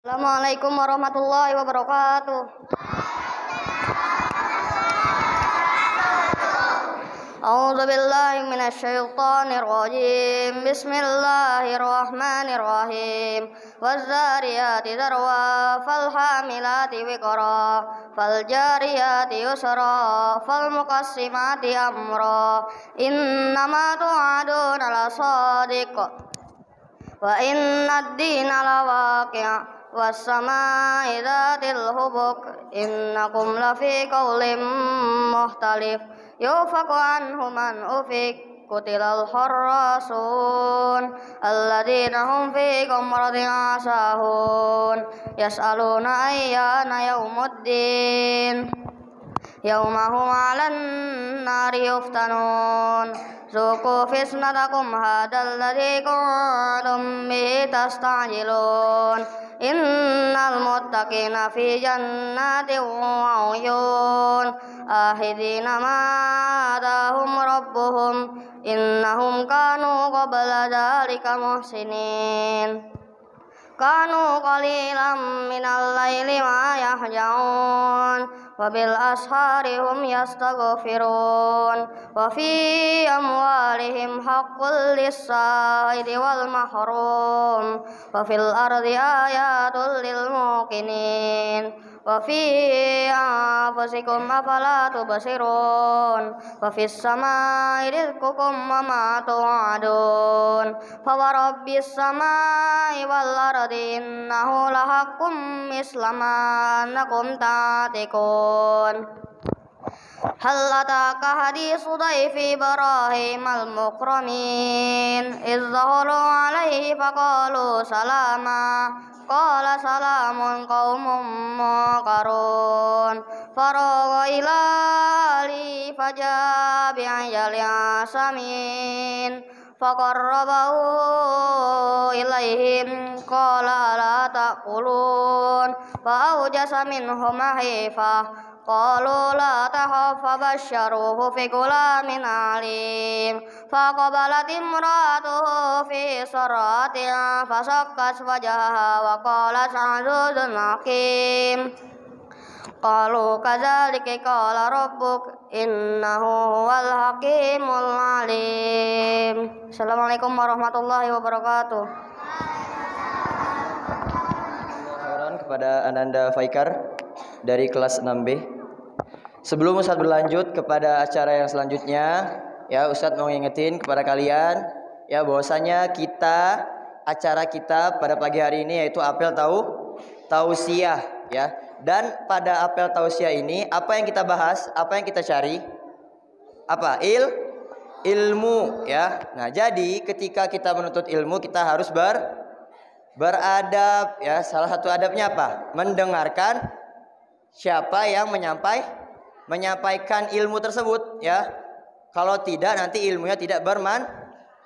Assalamualaikum warahmatullahi wabarakatuh. A'udzu billahi minasy syaithanir rajim. Bismillahirrahmanirrahim. Waz-zariyati zarwa falhamilati wiqra faljariyati yusra falmuqassimati amra innama tu'aduna lasadiq wa innad dina lawaqi' was-samaa'i dzatil hubuk innakum lafi qaulin mukhtalif yufaku anhu man ufik kutilal harrasun alladzina hum fi ghamratin sahun yas'aluna ayyana yaumuddin yaumahum 'alan nari yuftanun zuqu fitnatakum hadzal ladzi kuntum bihi tasta'jilun innal muttaqina fi jannatin wa 'uyun ahidina ma atahum rabbuhum innahum kanu qabla dzalika muhsinin kanu qalilan minal laili ma yahjaun wa bil ashari hum yastaghfirun wa fi amwalihim haqqul lis-sa'ili wal mahrum wa fil ardi ayatul lil muqinin wa fi anfusikum afala tubsirun wa fis samai rizqukum wa ma tu'adun fa warabbis samai wal ardi innahu lahaqqum mislama annakum ta'tikun hal ataka haditsu dhaifi Ibrahim al-mukramin idh dakhalu alaihi faqalu salama qala salamun qaumun munkarun faragha ila ali faja'a bi'ajalin samin faqarrabahu ilaihim qala la ta'kulun fa'awjasa minhum khifah qalu la takhaf fabashsharuhu fi ghulamin alim faqabalat imra'atuhu fi sarratin fasakkat wajhaha wa qalat azizun hakim qalu kadzalika qala rabbuk innahu huwal hakimul alim. Assalamualaikum warahmatullahi wabarakatuh. Kepada Ananda Faikar dari kelas 6B. Sebelum Ustadz berlanjut kepada acara yang selanjutnya, ya Ustadz mau ngingetin kepada kalian ya bahwasanya acara kita pada pagi hari ini yaitu apel tausiah ya. Dan pada apel tausiah ini apa yang kita bahas, apa yang kita cari? Apa? Ilmu ya. Nah, jadi ketika kita menuntut ilmu kita harus beradab ya. Salah satu adabnya apa? Mendengarkan siapa yang menyampaikan ilmu tersebut ya. Kalau tidak nanti ilmunya tidak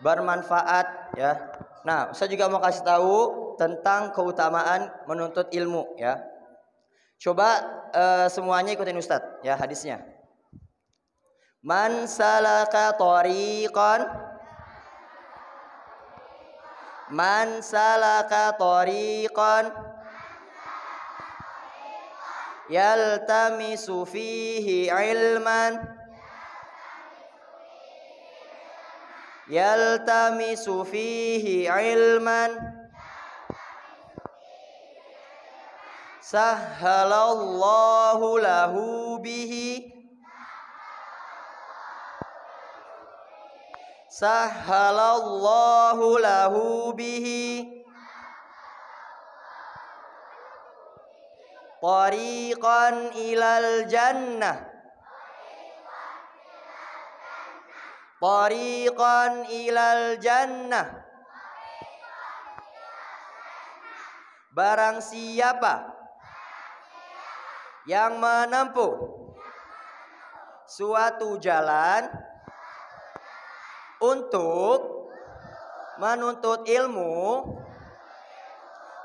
bermanfaat ya. Nah, saya juga mau kasih tahu tentang keutamaan menuntut ilmu ya. Coba semuanya ikutin Ustadz ya hadisnya. Man salaka tariqan yaltamisu fihi ilman sahhalallahu lahu bihi tariqan ilal jannah. Barang siapa yang menempuh suatu jalan untuk menuntut ilmu,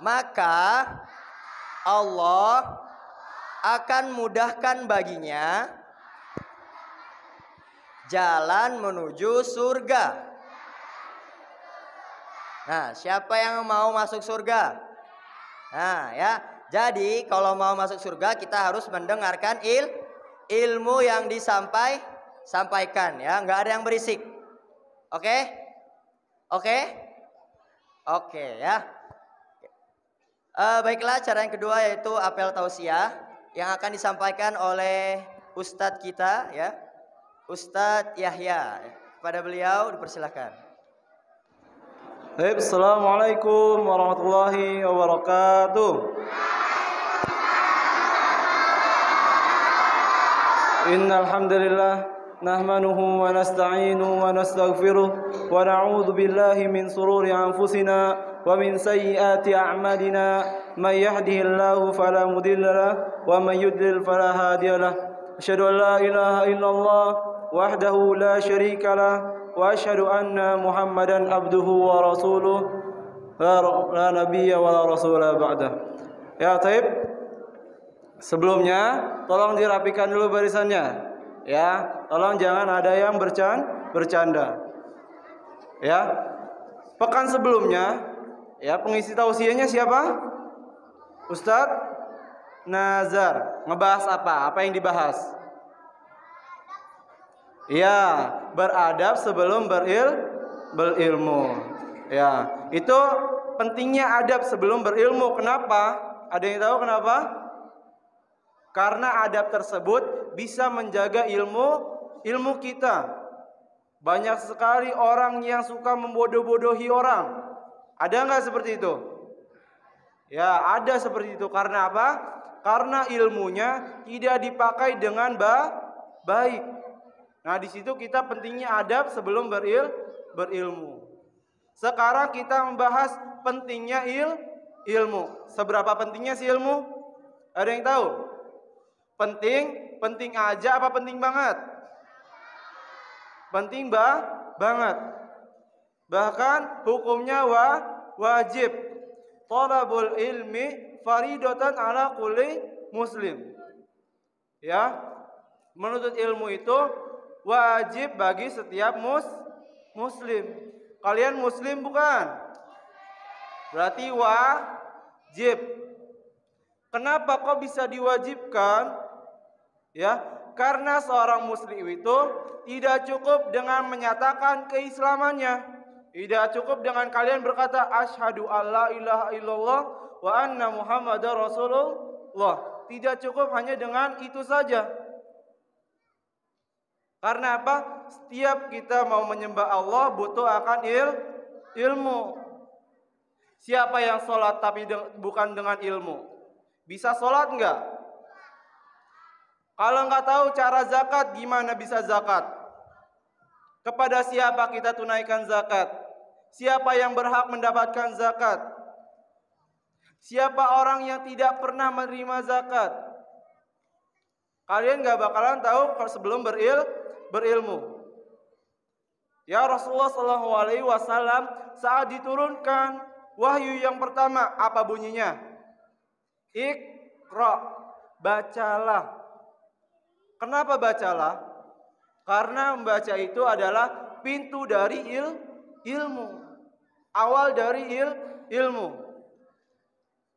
maka Allah akan mudahkan baginya jalan menuju surga. Nah, siapa yang mau masuk surga? Nah, ya. Jadi kalau mau masuk surga kita harus mendengarkan ilmu yang disampaikan ya, nggak ada yang berisik. Oke? Oke? Oke ya. Baiklah, cara yang kedua yaitu apel tausiah yang akan disampaikan oleh Ustadz kita ya, Ustadz Yahya. Kepada beliau dipersilakan. Baik, assalamualaikum warahmatullahi wabarakatuh. Innal hamdalillah nahmanuhu wa nasta'inuhu wa nastaghfiruh wa na'udzu billahi min sururi anfusina wa min sayyiati a'malina may yahdihillahu fala mudilla lahu wa may yudlil fala hadiya lahu. Asyhadu an la ilaha illallah wahdahu la syarika lahu wa asyhadu anna Muhammadan abduhu wa rasuluh la nabiyya wa la rasula ba'da. Ya, taib. Sebelumnya tolong dirapikan dulu barisannya. Ya, tolong jangan ada yang bercanda. Ya. Pekan sebelumnya ya pengisi tausiahnya siapa? Ustadz Nazar. Ngebahas apa? Apa yang dibahas? Ya, beradab sebelum berilmu. Ya, itu pentingnya adab sebelum berilmu. Kenapa? Ada yang tahu kenapa? Karena adab tersebut bisa menjaga ilmu kita. Banyak sekali orang yang suka membodoh-bodohi orang. Ada nggak seperti itu? Ya, ada seperti itu. Karena apa? Karena ilmunya tidak dipakai dengan baik. Nah, di situ kita pentingnya adab sebelum berilmu. Sekarang kita membahas pentingnya ilmu. Seberapa pentingnya sih ilmu? Ada yang tahu? Penting aja apa penting banget? Penting banget. Bahkan hukumnya wajib. Thalabul ilmi faridatan ala kulli muslim. Ya. Menuntut ilmu itu wajib bagi setiap muslim. Kalian muslim bukan? Berarti wajib. Kenapa kok bisa diwajibkan? Ya, karena seorang muslim itu tidak cukup dengan menyatakan keislamannya. Tidak cukup dengan kalian berkata asyhadu alla ilaha illallah wa anna muhammadar rasulullah. Tidak cukup hanya dengan itu saja. Karena apa? Setiap kita mau menyembah Allah butuh akan ilmu. Siapa yang sholat tapi bukan dengan ilmu? Bisa sholat enggak? Kalau nggak tahu cara zakat, gimana bisa zakat? Kepada siapa kita tunaikan zakat? Siapa yang berhak mendapatkan zakat? Siapa orang yang tidak pernah menerima zakat? Kalian nggak bakalan tahu sebelum berilmu. Ya, Rasulullah SAW saat diturunkan wahyu yang pertama, apa bunyinya? Iqra, bacalah. Kenapa bacalah? Karena membaca itu adalah pintu dari ilmu. Awal dari ilmu.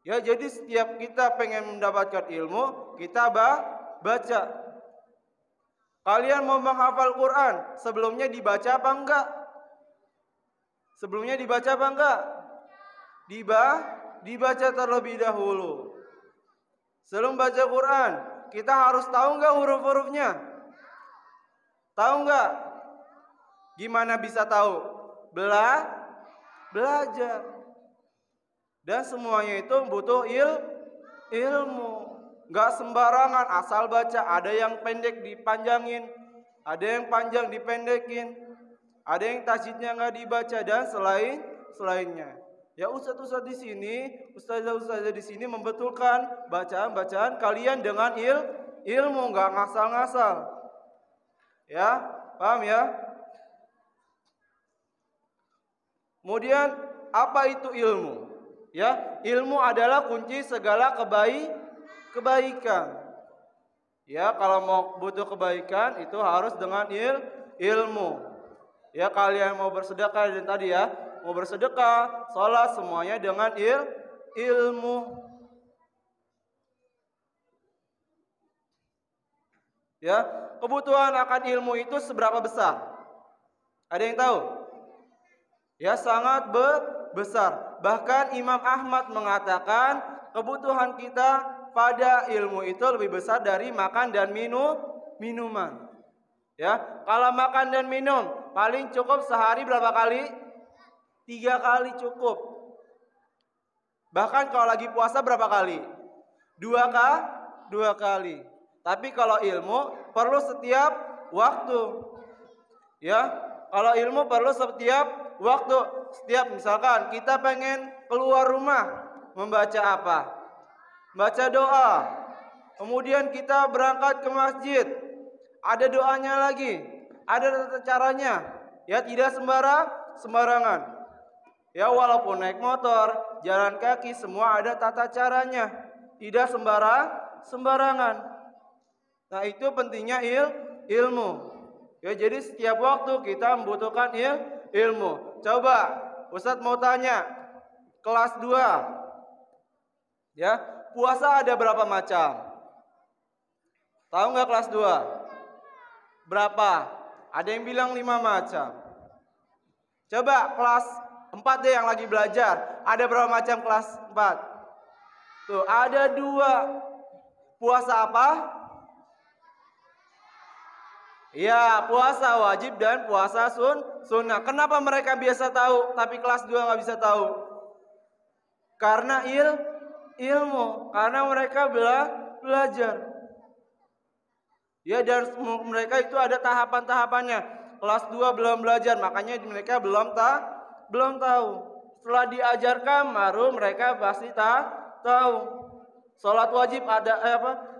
Ya, jadi setiap kita pengen mendapatkan ilmu, kita baca. Kalian mau menghafal Quran, sebelumnya dibaca apa enggak? Sebelumnya dibaca apa enggak? Dibaca terlebih dahulu. Sebelum baca Quran, kita harus tahu nggak huruf-hurufnya? Tahu nggak? Gimana bisa tahu? Belajar. Dan semuanya itu butuh ilmu. Nggak sembarangan asal baca. Ada yang pendek dipanjangin, ada yang panjang dipendekin, ada yang tajwidnya nggak dibaca dan selainnya. Ya, ustaz-ustaz di sini, ustazah-ustazah di sini membetulkan bacaan-bacaan kalian dengan ilmu, nggak ngasal-ngasal. Ya, paham ya? Kemudian apa itu ilmu? Ya, ilmu adalah kunci segala kebaikan. Ya, kalau mau butuh kebaikan itu harus dengan ilmu. Ya, kalian mau bersedekah dan tadi ya, mau bersedekah, sholat, semuanya dengan ilmu. Ya, kebutuhan akan ilmu itu seberapa besar? Ada yang tahu? Ya, sangat besar. Bahkan Imam Ahmad mengatakan kebutuhan kita pada ilmu itu lebih besar dari makan dan minuman. Ya, kalau makan dan minum paling cukup sehari berapa kali? 3 kali cukup. Bahkan kalau lagi puasa berapa kali? 2 kali. Tapi kalau ilmu perlu setiap waktu. Ya, kalau ilmu perlu setiap waktu. Setiap misalkan kita pengen keluar rumah, membaca apa? Baca doa. Kemudian kita berangkat ke masjid. Ada doanya lagi. Ada tata caranya. Ya, tidak sembarangan. Ya, walaupun naik motor, jalan kaki, semua ada tata caranya. Tidak sembarangan. Nah, itu pentingnya ilmu. Ya, jadi setiap waktu kita membutuhkan ilmu. Coba Ustadz mau tanya, kelas 2. Ya, puasa ada berapa macam? Tahu nggak kelas 2? Berapa? Ada yang bilang 5 macam. Coba kelas 4 deh yang lagi belajar. Ada berapa macam kelas 4? Tuh, ada 2. Puasa apa? Ya, puasa wajib dan puasa sunnah. Kenapa mereka biasa tahu, tapi kelas 2 nggak bisa tahu? Karena ilmu. Karena mereka belajar. Ya, dan mereka itu ada tahapan-tahapannya. Kelas 2 belum belajar, makanya mereka belum tahu. Setelah diajarkan, baru mereka pasti tahu. Sholat wajib ada apa?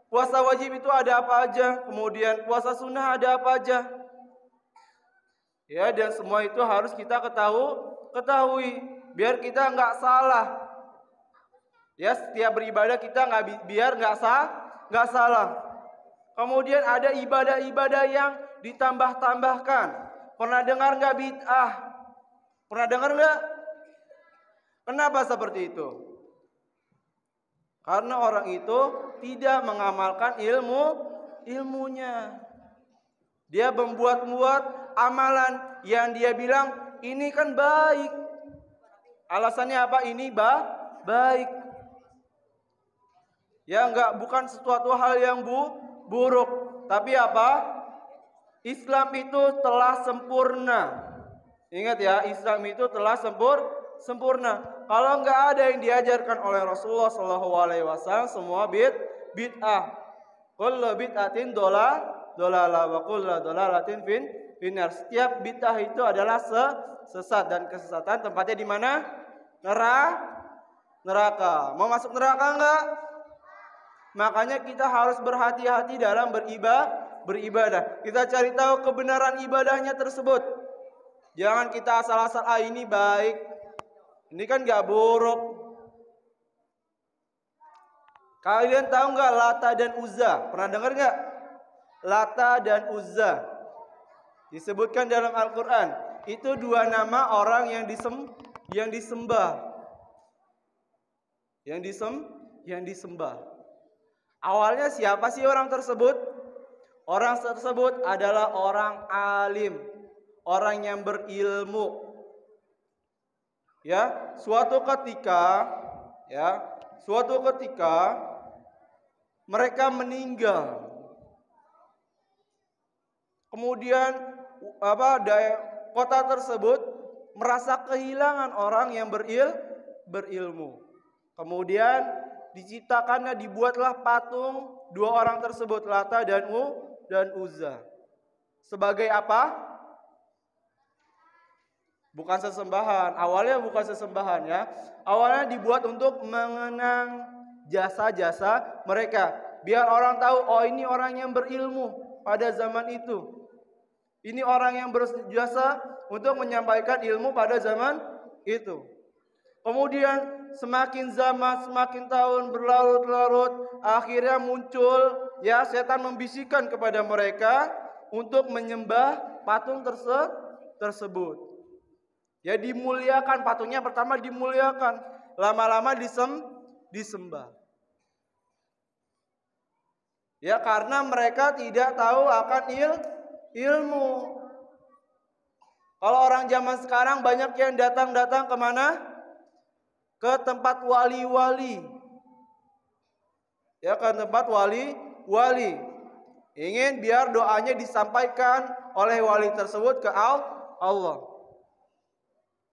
Puasa wajib itu ada apa aja? Kemudian puasa sunnah ada apa aja? Ya, dan semua itu harus kita ketahui biar kita nggak salah. Ya, setiap beribadah kita biar nggak salah. Kemudian ada ibadah-ibadah yang ditambah-tambahkan. Pernah dengar nggak bid'ah? Pernah dengar nggak? Kenapa seperti itu? Karena orang itu tidak mengamalkan ilmunya. Dia membuat amalan yang dia bilang ini kan baik. Alasannya apa? Ini baik. Ya, bukan sesuatu hal yang buruk. Tapi apa? Islam itu telah sempurna. Ingat ya, Islam itu telah sempurna. Kalau nggak ada yang diajarkan oleh Rasulullah SAW, semua bid'ah. Kullu bid'atin dolalah wa kullu dolalatin finnar. Setiap bid'ah itu adalah sesat, dan kesesatan tempatnya di mana? Neraka. Mau masuk neraka enggak? Makanya kita harus berhati-hati dalam beribadah. Kita cari tahu kebenaran ibadahnya tersebut. Jangan kita asal-asal ini baik, ini kan gak buruk. Kalian tahu nggak Lata dan Uzza? Pernah dengar nggak? Lata dan Uzza disebutkan dalam Al-Quran. Itu 2 nama orang yang disembah. Yang disembah. Awalnya siapa sih orang tersebut? Orang tersebut adalah orang alim, orang yang berilmu. Ya, suatu ketika mereka meninggal. Kemudian kota tersebut merasa kehilangan orang yang berilmu. Kemudian dibuatlah patung 2 orang tersebut, Lata dan Uzza. Sebagai apa? Bukan sesembahan. Awalnya bukan sesembahan ya. Awalnya dibuat untuk mengenang jasa-jasa mereka. Biar orang tahu, oh ini orang yang berilmu pada zaman itu. Ini orang yang berjasa untuk menyampaikan ilmu pada zaman itu. Kemudian semakin zaman, semakin tahun berlarut-larut, akhirnya muncul ya setan membisikkan kepada mereka untuk menyembah patung tersebut. Ya, dimuliakan patungnya, pertama dimuliakan, lama-lama disembah. Ya, karena mereka tidak tahu akan ilmu. Kalau orang zaman sekarang banyak yang datang kemana? Ke tempat wali-wali. Ya, ke tempat wali. Ingin biar doanya disampaikan oleh wali tersebut ke Allah.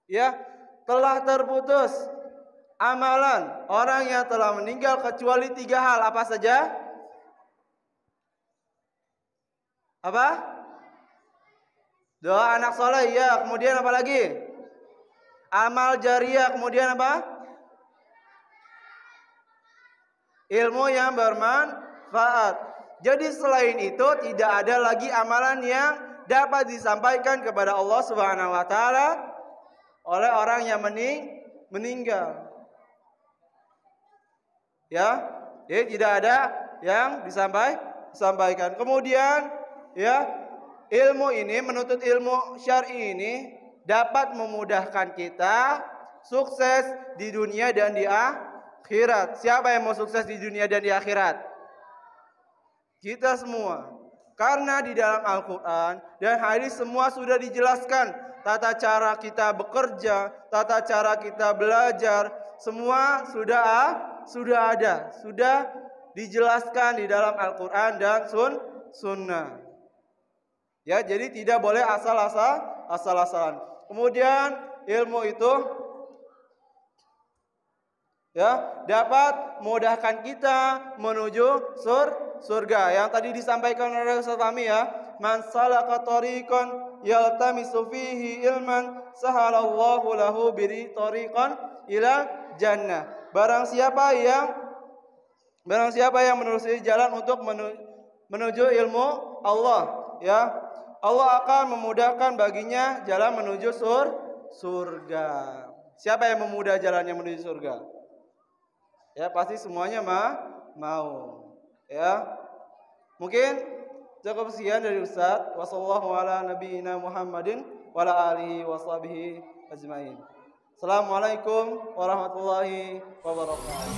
Ya, telah terputus amalan orang yang telah meninggal kecuali 3 hal. Apa saja? Apa? Doa anak soleh, ya. Kemudian apa lagi? Amal jariah. Kemudian apa? Ilmu yang bermanfaat. Jadi selain itu tidak ada lagi amalan yang dapat disampaikan kepada Allah Subhanahu wa taala oleh orang yang meninggal. Ya, jadi tidak ada yang disampaikan. Kemudian ya, ilmu ini, menuntut ilmu syar'i ini dapat memudahkan kita sukses di dunia dan di akhirat. Siapa yang mau sukses di dunia dan di akhirat? Kita semua. Karena di dalam Al-Quran dan hadis semua sudah dijelaskan tata cara kita bekerja, tata cara kita belajar, semua sudah ada, sudah dijelaskan di dalam Al-Quran dan Sunnah. Ya, jadi tidak boleh asal-asalan. Kemudian ilmu itu ya dapat memudahkan kita menuju surga. Yang tadi disampaikan oleh Ustaz Fahmi, ya, man salaka tariqan yaltamisu fihi ilman sahalallahu lahu bihi tariqan ila jannah. Barang siapa yang menelusuri jalan untuk menuju ilmu Allah, ya, Allah akan memudahkan baginya jalan menuju surga. Siapa yang memudah jalannya menuju surga? Ya, pasti semuanya mau. Ya, mungkin cukup sekian dari Ustaz. Wassallallahu ala nabiyina Muhammadin wa ala alihi washabihi ajmain. Assalamualaikum warahmatullahi wabarakatuh.